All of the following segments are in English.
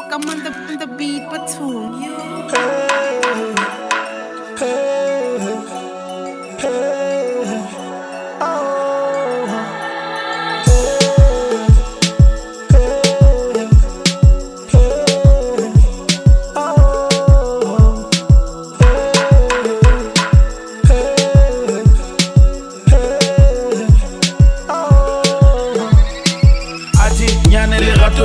I'm on the beat, but tune you.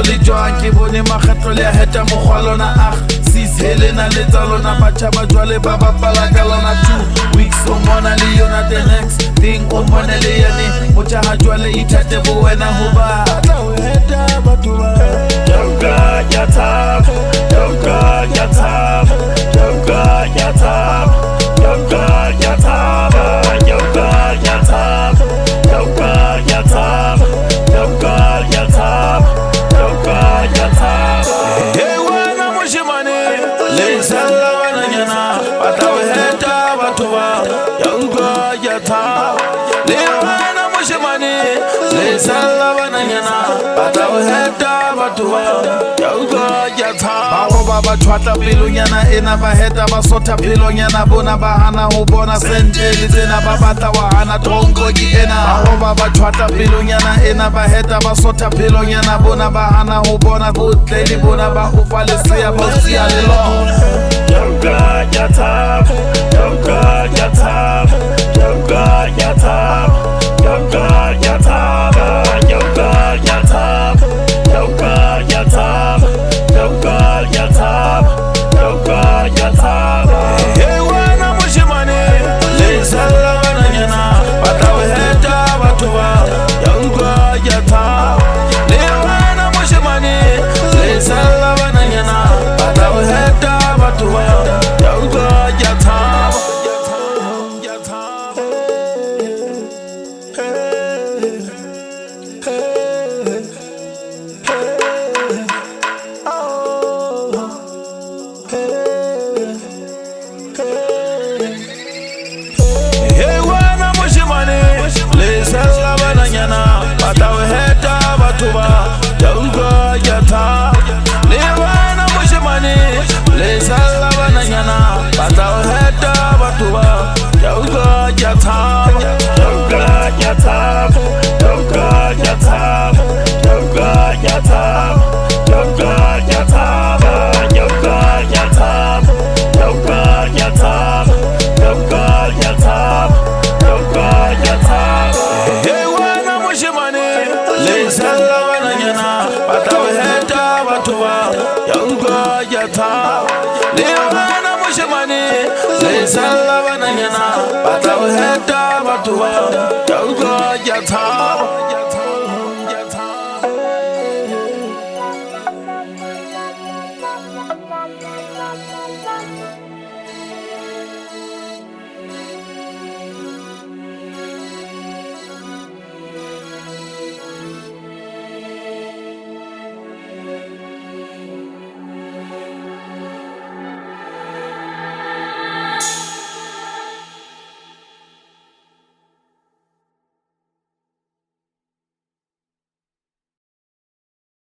Le joang ke bone makgetlo le a heta mogwalona ag sis helena le tsa lona batjha ba jwale ba bapala ka lona 2 weeks o mona le yona the next thing o mona le yane motjha ha jwale ithate bo wena ho ba tla o heta batho ba jonga ya tap jonga ya tap jonga ya tap jonga ya tap jonga ya tap jonga ya tap jonga ya tap hey wana mushimane le sala wana nyana batawe heta batuwa yanga yata le wana mushimane le sala wana nyana batawe heta batuwa yanga yata bawo baba twata pilonyana ena ba heta ba sotha pilonyana bona ba hana ho bona sentele tsena ba batla wa hana tronko ki ena bawo baba twata pilonyana ena ba heta ba sotha pilonyana bona ba hana ho bona botledi bona ba ho falesiya ba siya le lo yanga yata yanga yata yanga yata yanga yata yanga yata yanga yata yanga yata yanga yata hey wana mushimane le sala wana nyana batawe heta batuwa yanga yata le wana mushimane le sala wana nyana batawe heta batuwa yanga yata hey wana mushimane le sala wana nyana batawe heta batuwa yanga yata le wana mushimane le sala wana nyana batawe heta batuwa yanga yata yanga yata yanga yata yanga yata yanga yata yanga yata yanga yata yanga yata yanga yata hey wana mushimane le sala wana nyana batawe heta batuwa yanga yata le wana mushimane le sala wana nyana batawe heta batuwa yanga yata